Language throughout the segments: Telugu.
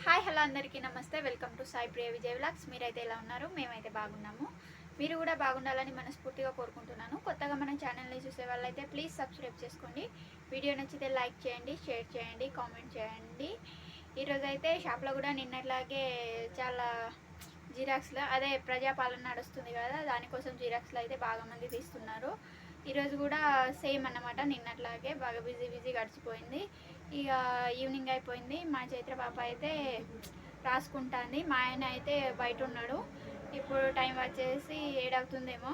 హాయ్ హలో అందరికీ నమస్తే. Welcome to Sai Priya Vijay vlogs. మీరైతే ఎలా ఉన్నారు? మేమైతే బాగున్నాము. మీరు కూడా బాగుండాలని మనస్ఫూర్తిగా కోరుకుంటున్నాను. కొత్తగా మన ఛానల్ని చూసే వాళ్ళైతే ప్లీజ్ సబ్స్క్రైబ్ చేసుకోండి. వీడియో నచ్చితే లైక్ చేయండి, షేర్ చేయండి, కామెంట్ చేయండి. ఈరోజు అయితే షాప్లో కూడా నిన్నట్లాగే చాలా జిరాక్స్లో అదే ప్రజాపాలన నడుస్తుంది కదా, దానికోసం జిరాక్స్లో అయితే బాగా మంది తీస్తున్నారు. ఈరోజు కూడా సేమ్ అన్నమాట, నిన్నట్లాగే బాగా బిజీ గడిచిపోయింది. ఇక ఈవినింగ్ అయిపోయింది. మా చైత్ర పాప అయితే రాసుకుంటుంది, మా ఆయన అయితే బయట ఉన్నాడు. ఇప్పుడు టైం వచ్చేసి 7 అవుతుందేమో.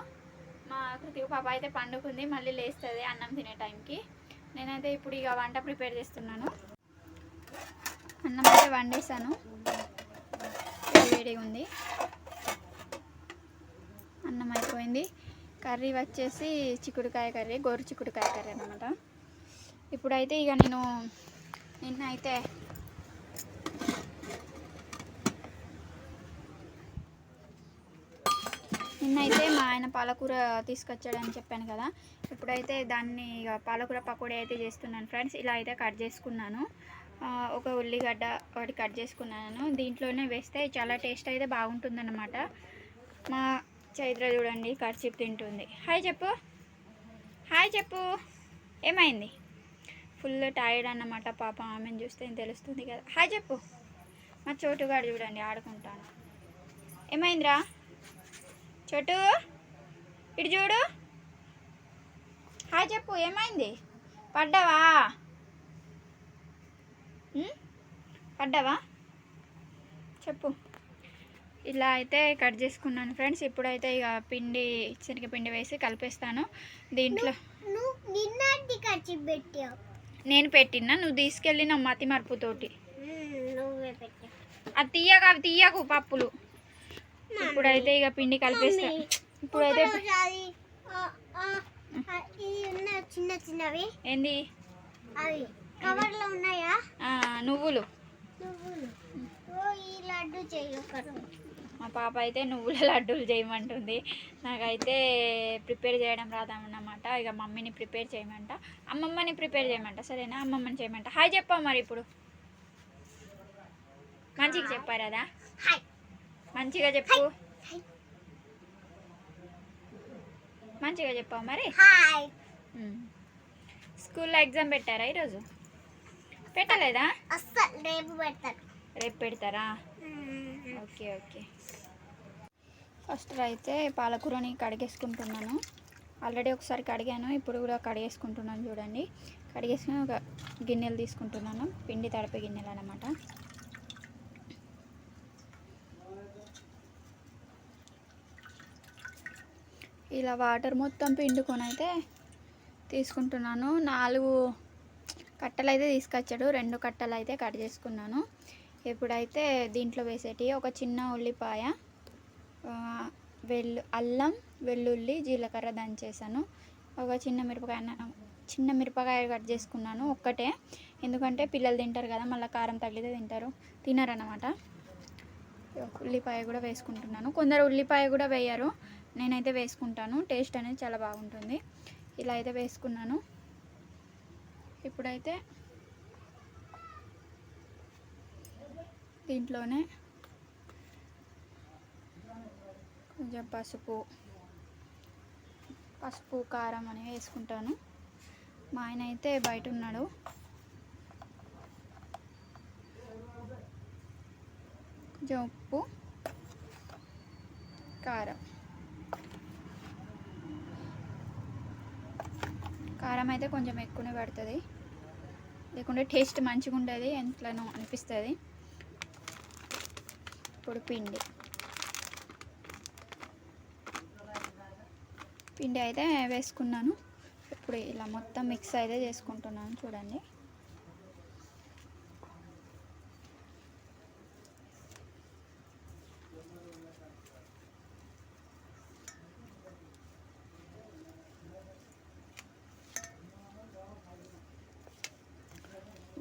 మా కృతిక పాప అయితే పండుకుంది, మళ్ళీ లేస్తుంది అన్నం తినే టైంకి. నేనైతే ఇప్పుడు ఇక వంట ప్రిపేర్ చేస్తున్నాను. అన్నం అయితే వండేసాను, వేడిగా ఉంది. అన్నం అయిపోయింది. కర్రీ వచ్చేసి చిక్కుడుకాయ కర్రీ, గోరు చిక్కుడుకాయ కర్రీ అన్నమాట. ఇప్పుడైతే ఇక నేను నిన్నైతే మా ఆయన పాలకూర తీసుకొచ్చాడని చెప్పాను కదా, ఇప్పుడైతే దాన్ని ఇక పాలకూర పకోడీ అయితే చేస్తున్నాను ఫ్రెండ్స్. ఇలా అయితే కట్ చేసుకున్నాను. ఒక ఉల్లిగడ్డ ఒకటి కట్ చేసుకున్నాను. దీంట్లోనే వేస్తే చాలా టేస్ట్ అయితే బాగుంటుందన్నమాట. మా చైత్ర చూడండి కర్చీప్ తింటుంది. హాయ్ చెప్పు, హాయ్ చెప్పు. ఏమైంది? ఫుల్ టైర్డ్ అన్నమాట పాప, ఆమెను చూస్తే తెలుస్తుంది కదా. హాయ్ చెప్పు. మా చోటుగాడు చూడండి ఆడుకుంటాను. ఏమైందిరా చోటు? ఇటు చూడు. హాయ్ చెప్పు. ఏమైంది? పడ్డావా? పడ్డావా చెప్పు. ఇలా అయితే కట్ చేసుకున్నాను ఫ్రెండ్స్. ఇప్పుడైతే ఇక శనగపిండి వేసి కలిపేస్తాను. దీంట్లో నేను పెట్టినా, నువ్వు తీసుకెళ్ళిన మతి మరుపుతోటి. అది తీయకు పప్పులు. ఇప్పుడైతే ఇక పిండి కలిపేస్తా. ఇప్పుడైతే చిన్న చిన్నవి ఏంది నువ్వులు. మా పాప అయితే నువ్వుల లడ్డూలు చేయమంటుంది. నాకైతే ప్రిపేర్ చేయడం రాదన్నమాట. ఇక మమ్మీని ప్రిపేర్ చేయమంట, అమ్మమ్మని ప్రిపేర్ చేయమంట. సరేనా? అమ్మమ్మని చేయమంట. హాయ్ చెప్పావు మరి. ఇప్పుడు మంచిగా చెప్పారదా? మంచిగా చెప్పు, మంచిగా చెప్పావు మరి. స్కూల్లో ఎగ్జామ్ పెట్టారా ఈరోజు? పెట్టలేదా? రేపు పెడతారా? Okay okay. ఫస్ట్ అయితే పాలకూరని కడిగేసుకుంటున్నాను. ఆల్రెడీ ఒకసారి కడిగాను, ఇప్పుడు కూడా కడిగేసుకుంటున్నాను. చూడండి, కడిగేసుకుని ఒక గిన్నెలు తీసుకుంటున్నాను. పిండి తడిపే గిన్నెలు అన్నమాట. ఇలా వాటర్ మొత్తం పిండుకొని అయితే తీసుకుంటున్నాను. 4 కట్టలు అయితే తీసుకొచ్చాడు, 2 కట్టలు అయితే కట్ చేసుకున్నాను. ఇప్పుడైతే దీంట్లో వేసేటి ఒక చిన్న ఉల్లిపాయ, అల్లం, వెల్లుల్లి, జీలకర్ర దంచేసాను. ఒక చిన్న మిరపకాయ కట్ చేసుకున్నాను ఒక్కటే, ఎందుకంటే పిల్లలు తింటారు కదా, మళ్ళీ కారం తగిలితే తినరన్నమాట. ఉల్లిపాయ కూడా వేసుకుంటున్నాను. కొందరు ఉల్లిపాయ కూడా వేయరు, నేనైతే వేసుకుంటాను. టేస్ట్ అనేది చాలా బాగుంటుంది. ఇలా అయితే వేసుకున్నాను. ఇప్పుడైతే దీంట్లోనే కొంచెం పసుపు కారం అని వేసుకుంటాను. మా ఆయన అయితే బయట ఉన్నాడు. కొంచెం ఉప్పు, కారం అయితే కొంచెం ఎక్కువనే పడుతుంది, లేకుంటే టేస్ట్ మంచిగా ఉండేది, ఎంతలోనో అనిపిస్తుంది. ఇప్పుడు పిండి అయితే వేసుకున్నాను. ఇప్పుడు ఇలా మొత్తం మిక్స్ అయితే చేసుకుంటున్నాను. చూడండి,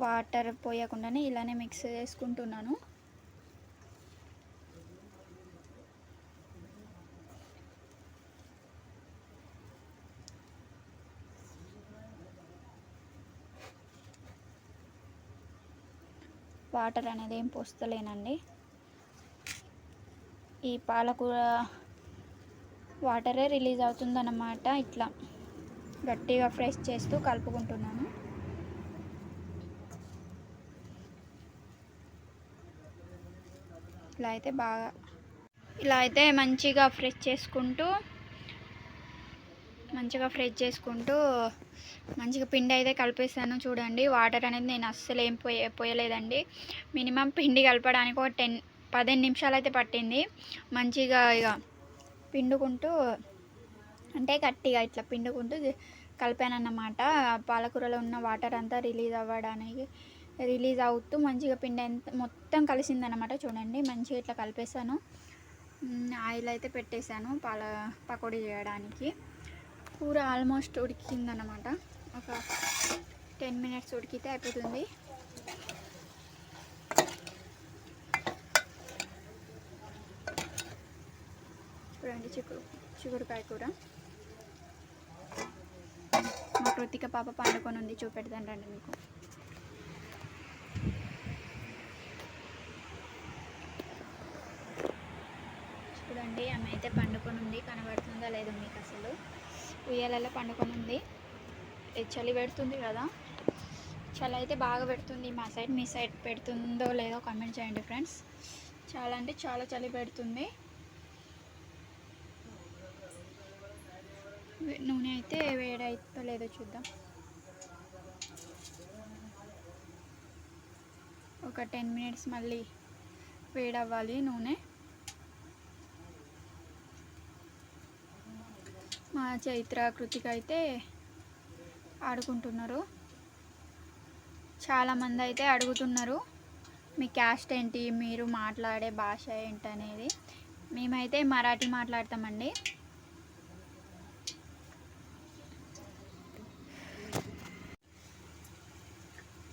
వాటర్ పోయకుండానే ఇలానే మిక్స్ చేసుకుంటున్నాను. వాటర్ అనేది ఏం పోస్తలేనండి. ఈ పాలకూర వాటరే రిలీజ్ అవుతుందన్నమాట. ఇట్లా గట్టిగా ఫ్రెష్ చేస్తూ కలుపుకుంటున్నాను. ఇలా అయితే మంచిగా ఫ్రెష్ చేసుకుంటూ మంచిగా పిండి అయితే కలిపేసాను. చూడండి, వాటర్ అనేది నేను అస్సలు ఏం పోయలేదండి. మినిమం పిండి కలపడానికి ఒక 15 నిమిషాలు అయితే పట్టింది. మంచిగా ఇక పిండుకుంటూ అంటే గట్టిగా ఇట్లా పిండుకుంటూ కలిపానన్నమాట. పాలకూరలో ఉన్న వాటర్ అంతా రిలీజ్ అవుతూ మంచిగా పిండి మొత్తం కలిసిందనమాట. చూడండి, మంచిగా ఇట్లా కలిపేసాను. ఆయిల్ అయితే పెట్టేశాను పకోడీ చేయడానికి. కూర ఆల్మోస్ట్ ఉడికిందనమాట. ఒక 10 మినిట్స్ ఉడికితే అయిపోతుంది. చూడండి, చిగురుకాయ కూర. మా కృతిక పాప పండుకొని ఉంది, చూపెడతాను రండి మీకు. చూడండి, ఆమె అయితే పండుకొని ఉంది. కనబడుతుందా లేదో మీకు అసలు. ఉయ్యాలలో పండుకొని ఉంది. చలి పెడుతుంది కదా, చలి అయితే బాగా పెడుతుంది మా సైడ్. మీ సైడ్ పెడుతుందో లేదో కామెంట్ చేయండి ఫ్రెండ్స్. చాలా అంటే చాలా చలి పెడుతుంది. నూనె అయితే వేడైతే లేదో చూద్దాం. ఒక 10 మినిట్స్ మళ్ళీ వేడవ్వాలి నూనె. మా చైత్ర కృతిక అయితే ఆడుకుంటున్నారు. చాలామంది అయితే అడుగుతున్నారు, మీ క్యాస్ట్ ఏంటి, మీరు మాట్లాడే భాష ఏంటనేది. మేమైతే మరాఠీ మాట్లాడతామండి.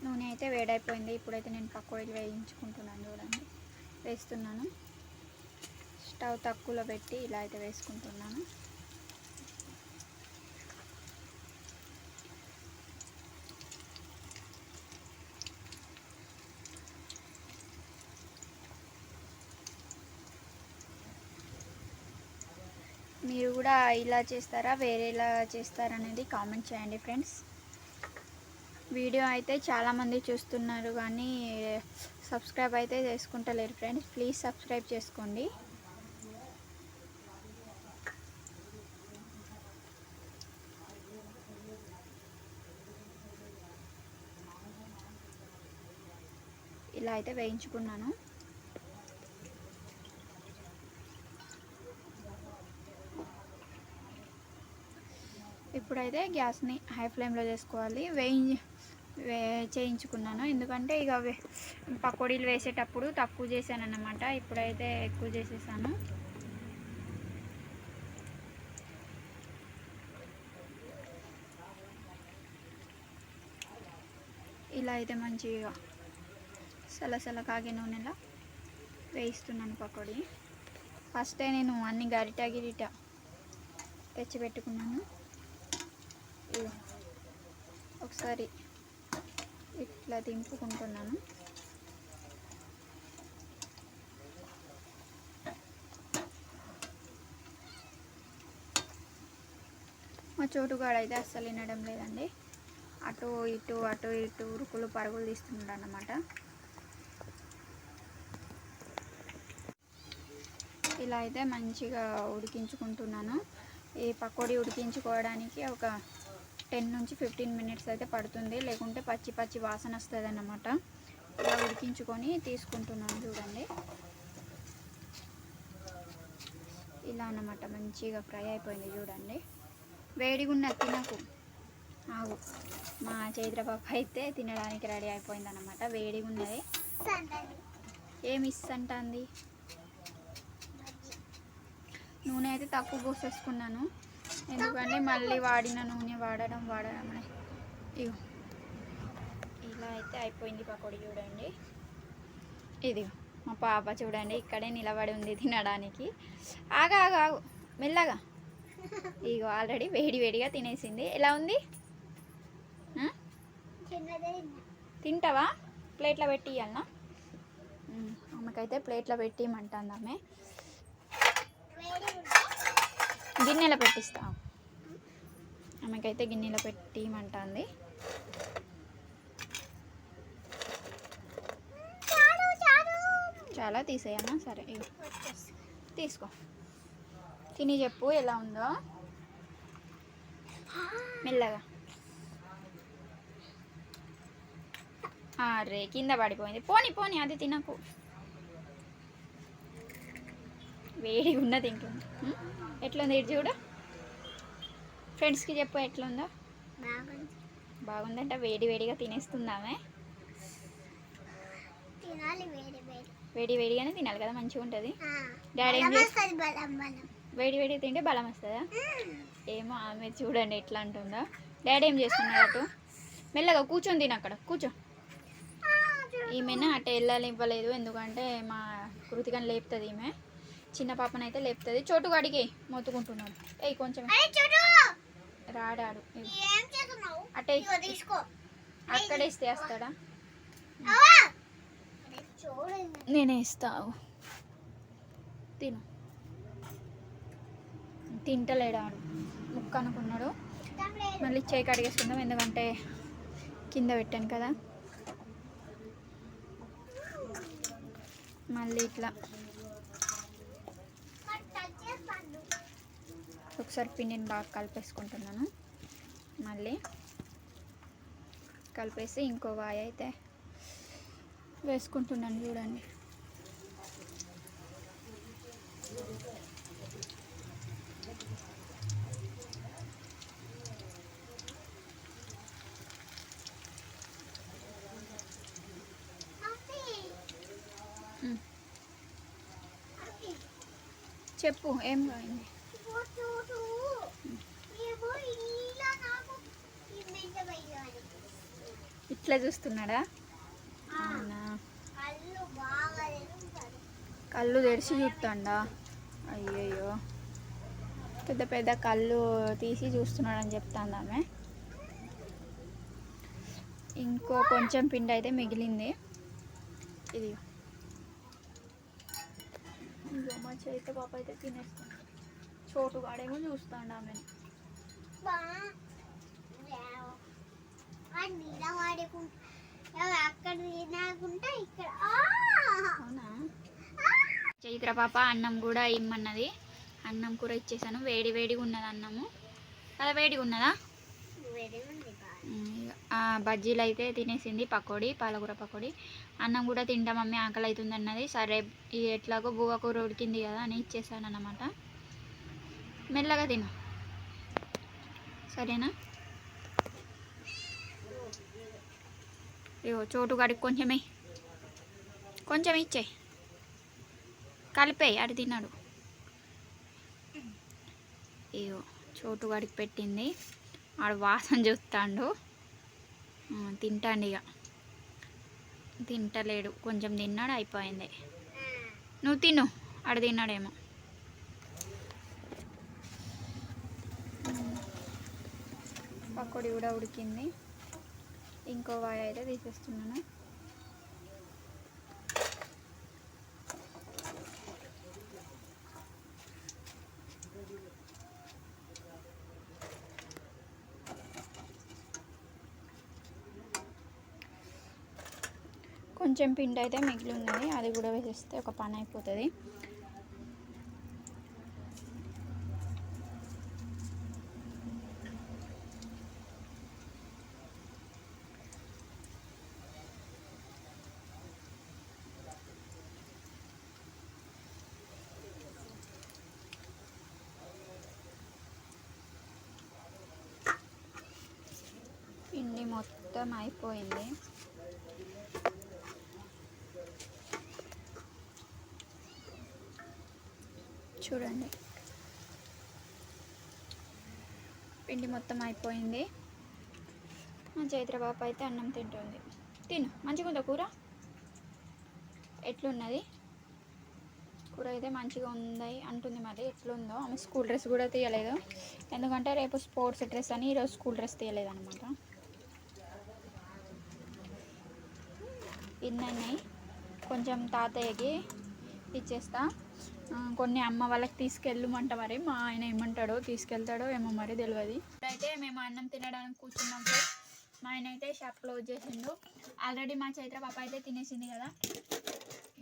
నూనె అయితే వేడైపోయింది. ఇప్పుడైతే నేను పకోడీలు వేయించుకుంటున్నాను. చూడండి, వేస్తున్నాను. స్టవ్ తక్కువలో పెట్టి ఇలా అయితే వేసుకుంటున్నాను. మీరు కూడా ఇలా చేస్తారా, వేరేలా చేస్తారా అనేది కామెంట్ చేయండి ఫ్రెండ్స్. వీడియో అయితే చాలామంది చూస్తున్నారు కానీ సబ్స్క్రైబ్ అయితే చేసుకుంటలేరు ఫ్రెండ్స్. ప్లీజ్ సబ్స్క్రైబ్ చేసుకోండి. ఇలా అయితే వేయించుకున్నాను. ఇప్పుడైతే గ్యాస్ని హై ఫ్లేమ్లో చేసుకోవాలి. చేయించుకున్నాను, ఎందుకంటే ఇక పకోడీలు వేసేటప్పుడు తక్కువ చేశాను అన్నమాట. ఇప్పుడైతే ఎక్కువ చేసేసాను. ఇలా అయితే మంచిగా సలసల కాగే నూనెలా వేయిస్తున్నాను పకోడీ. ఫస్టే నేను అన్ని గరిట తెచ్చిపెట్టుకున్నాను. ఒకసారి ఇట్లా దింపుకుంటున్నాను. మా చోటుగాడు అయితే అస్సలు వినడం లేదండి. అటు ఇటు ఉరుకులు పరుగులు తీస్తున్నాడు అన్నమాట. ఇలా అయితే మంచిగా ఉడికించుకుంటున్నాను. ఈ పకోడీ ఉడికించుకోవడానికి ఒక 10 నుంచి 15 మినిట్స్ అయితే పడుతుంది, లేకుంటే పచ్చి వాసన వస్తుంది అన్నమాట. ఇలా ఉడికించుకొని తీసుకుంటున్నాను. చూడండి, ఇలా అన్నమాట. మంచిగా ఫ్రై అయిపోయింది. చూడండి, వేడిగా ఉన్న తినకు ఆగు. మా చైత్రపాప అయితే తినడానికి రెడీ అయిపోయింది అన్నమాట. వేడిగా ఉన్నది. ఏమి ఇస్తంటుంది. నూనె అయితే తక్కువ పోసేసుకున్నాను, ఎందుకంటే మళ్ళీ వాడిన నూనె వాడడం ఇగో ఇలా అయితే అయిపోయింది పకోడీ. చూడండి, ఇది మా పాప చూడండి ఇక్కడే నిలబడి ఉంది తినడానికి. ఆగు మెల్లగా. ఇగో ఆల్రెడీ వేడిగా తినేసింది. ఎలా ఉంది? తింటావా? ప్లేట్లో పెట్టి ఇవ్వాలనా? ఆమెకైతే ప్లేట్లో పెట్టిమంటుంది. ఆమె గిన్నెలో పెట్టిస్తా. ఆమెకైతే గిన్నెలో పెట్టిమంటుంది. చాలా తీసేయమ్మా. సరే తీసుకో, తిని చెప్పు ఎలా ఉందో మెల్లగా. అరే కింద పడిపోయింది. పోనీ పోనీ, అది తినకు, వేడిగా ఉన్నది ఇంట్లో. ఎట్లుంది ఇటు చూడు, ఫ్రెండ్స్కి చెప్పు ఎట్లుందో. బాగుందంట. వేడి వేడిగా తినేస్తుందామే. వేడి వేడిగానే తినాలి కదా, మంచిగా ఉంటుంది. డాడీ ఏం చేస్తుంది? వేడి వేడిగా తింటే బలం వస్తుందా? ఏమో ఆమె చూడండి ఎట్లా అంటుందో. డాడీ ఏం చేస్తున్నాడు? అటు మెల్లగా కూర్చొని తిని, అక్కడ కూర్చో. ఈమెను అటు వెళ్ళాలి ఇవ్వలేదు, ఎందుకంటే మా కృతికని లేపుతుంది ఈమె. చిన్న పాపనైతే లేపుతుంది. చోటుగాడికి మొత్తుకుంటున్నాడు. ఏయ్ కొంచెం రాడాడు. అటే అక్కడేస్తే వస్తాడా? నేనే ఇస్తావు, తిను. తింటలేడాడు, ముక్క అనుకున్నాడు. మళ్ళీ చేయి కడిగేసుకుందాం, ఎందుకంటే కింద పెట్టాను కదా. మళ్ళీ ఇట్లా ఒకసారి పిండిని బాగా కలిపేసుకుంటున్నాను. మళ్ళీ కలిపేసి ఇంకో వాయి అయితే వేసుకుంటున్నాను. చూడండి, చెప్పు ఏం కావాలి. ఇట్లా చూస్తున్నాడా? అవునా, కళ్ళు తెరిచి చూస్తాడా? అయ్యయ్యో, పెద్ద పెద్ద కళ్ళు తీసి చూస్తున్నాడని చెప్తాను ఆమె. ఇంకో కొంచెం పిండి అయితే మిగిలింది. ఇది మా చేత పాప అయితే తినేస్తాను. చోటుగాడేమో చూస్తాడు ఆమె. అవునా, చైత్ర పాప అన్నం కూడా ఇమ్మన్నది. అన్నం కూర ఇచ్చేసాను. వేడి వేడిగా ఉన్నది అన్నము కదా. వేడిగా ఉన్నదా? బజ్జీలు అయితే తినేసింది, పకోడీ, పాలకూర పకోడీ. అన్నం కూడా తింటా మమ్మీ, ఆకలి అవుతుంది అన్నది. సరే ఎట్లాగో బువ్వ కూర ఉడికింది కదా అని ఇచ్చేసాను అన్నమాట. మెల్లగా తిను, సరేనా? ఇగో చోటుగాడికి కొంచెం ఇచ్చేయి, కలిపేయి, అటు తిన్నాడు. ఇగో చోటుగాడికి పెట్టింది. ఆడు వాసన చూస్తాడు, తింటాండు. ఇక తింటలేడు, కొంచెం తిన్నాడు, అయిపోయింది. నువ్వు తిను, ఆడు తిన్నాడేమో. పకోడీ కూడా ఉడికింది. ఇంకో వాయి అయితే తీసేస్తున్నాను. కొంచెం పిండి అయితే మిగిలి ఉన్నది, అది కూడా వేసేస్తే ఒక పని అయిపోతుంది. పిండి మొత్తం అయిపోయింది. చూడండి, పిండి మొత్తం అయిపోయింది. మా చైత్ర పాప అయితే అన్నం తింటుంది. తిను, మంచిగా ఉందా కూర? ఎట్లున్నది కూర? అయితే మంచిగా ఉంది అంటుంది. మరి ఎట్లుందో. ఆమె స్కూల్ డ్రెస్ కూడా తీయలేదు, ఎందుకంటే రేపు స్పోర్ట్స్ డ్రెస్ అని, ఈరోజు స్కూల్ డ్రెస్ తీయలేదు అనమాట. ఇన్నన్నాయి, కొంచెం తాతయ్యకి ఇచ్చేస్తా. కొన్ని అమ్మ వాళ్ళకి తీసుకెళ్ళమంట, మరి మా ఆయన ఏమంటాడో, తీసుకెళ్తాడో ఏమో మరి తెలియదు. ఇప్పుడైతే మేము అన్నం తినడానికి కూర్చున్నాం సార్. మా ఆయన అయితే షాప్ క్లోజ్ చేసిండు ఆల్రెడీ. మా చైత్ర పాప అయితే తినేసింది కదా.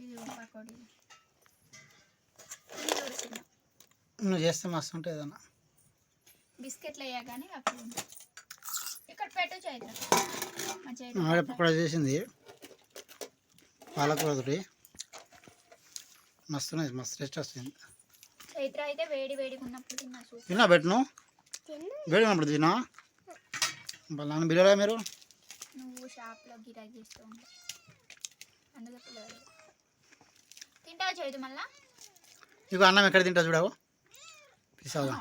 ఇది పకోడీ నువ్వు చేస్తే మస్తు ఉంటుంది అన్న. బిస్కెట్లు వేయా కానీ అప్పుడు ఇక్కడ పెట్టు చైత్ర. మా చైత్ర పకోడా చేసింది పాలకూరతోటి, మస్తు మస్తు టేస్ట్ వస్తుంది. చైత్ర అయితే వేడి వేడిగా ఉన్నప్పుడు తిన్నా సూప్. తిన్నా పెట్టను, వేడి ఉన్నప్పుడు తిన్నా. నన్ను బిల్లరా మీరు. నువ్వు షాప్లో గిరాకీ చేస్తూ ఉంటావు అందుకే పిల్లలు తింటావు చైతు. మళ్ళా నీకు అన్నం ఎక్కడ తింటా చూడావు పిసాగా.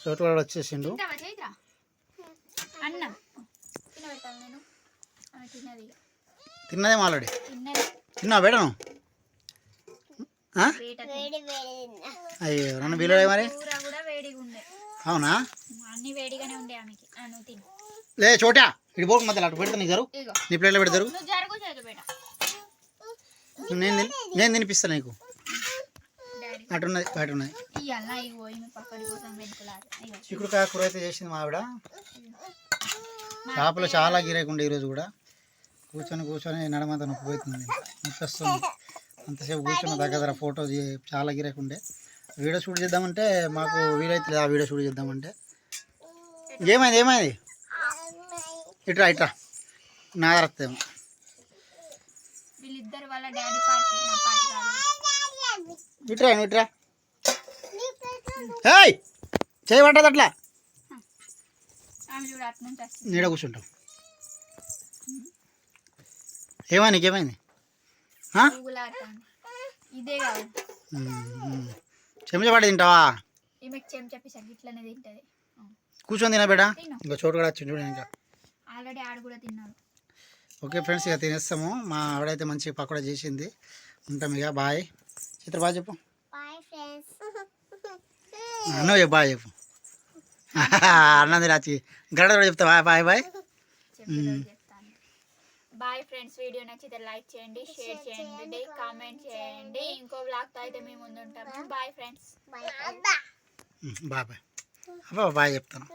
చోటు కూడా వచ్చేసిండు. తింటావా చైత్ర అన్నం? తినబెట్టాలి నేను. తిన్నది తిన్నదేమో ఆల్రెడీ. తిన్నది. తిన్నా పెట్టను. అయ్యో నన్ను బిల్లరా మరి. కూర కూడా వేడిగా ఉండే. అవునా? అన్ని వేడిగానే ఉండే ఆమెకి. నువ్వు తిను. లే చోటా ఇటు పోకు మధ్యలో అటు పెడతా. నీకు జరు, ఇగో నీ ప్లేట్లో పెడతారు. నువ్వు జరుగు చైతు బేట. నేను తినిపిస్తాను నీకు. డాడీ అటు ఉన్నది బయట ఉన్నది. ఇయ్యాల ఇగో ఈమె పక్కడి కోసం వెతుకులాడు. ఇగో చిక్కుడుకాయ కూర అయితే చేసింది మా ఆవిడ. షాపులో చాలా గిరాకీ ఉండే ఈరోజు కూడా. కూర్చొని నడమంతా నొప్పి పోతుంది, నొప్పి వస్తుంది. అంతసేపు కూర్చొని దగ్గర ఫోటో చాలా గిరాకీ ఉండే. వీడియో షూట్ చేద్దామంటే మాకు వీలైతే లేదు. ఆ వీడియో షూట్ చేద్దామంటే ఏమైంది ఇట్రా నా రక్తేమో. వీళ్ళిద్దరు వాళ్ళ డాడీ పార్టీ, నా పార్టీ కాదు. ఇట్రా హేయ్ చేయబట్టదు అట్లా. ఆమె చూడు అటు నుంచి వస్తుంది. నీడ కూర్చుంటాం. నీకేమైంది? ఊగులాడుతాను. ఇదే కాదు చెంచా పట్టి తింటావా? ఈమెకి చెంచా పిసకి ఇట్లనే తింటది. కూర్చొని తినా బేటా. ఇంకా చోటు కూడా వచ్చింది చూడండి. ఇంకా ఆల్రెడీ ఆడు కూడా తిన్నాడు. ఓకే ఫ్రెండ్స్, ఇక తినేస్తాము. మా ఆవిడైతే మంచి పకోడా చేసింది. ఉంటాం ఇక. బాయ్ చిత్ర. బాయ్ చెప్పు. నువ్వు చెప్పు బాయ్ చెప్పు. అన్నది రాచి గడ కూడా చెప్తా. Bye bye. చెప్తాను బాయ్ ఫ్రెండ్స్. వీడియో నచ్చితే లైక్ చేయండి, షేర్ చేయండి, కామెంట్ చేయండి. ఇంకో వ్లాగ్తో అయితే మేము ముందు ఉంటాము. Bye friends. Bye bye. అబ్బా బాయ్ చెప్తాను.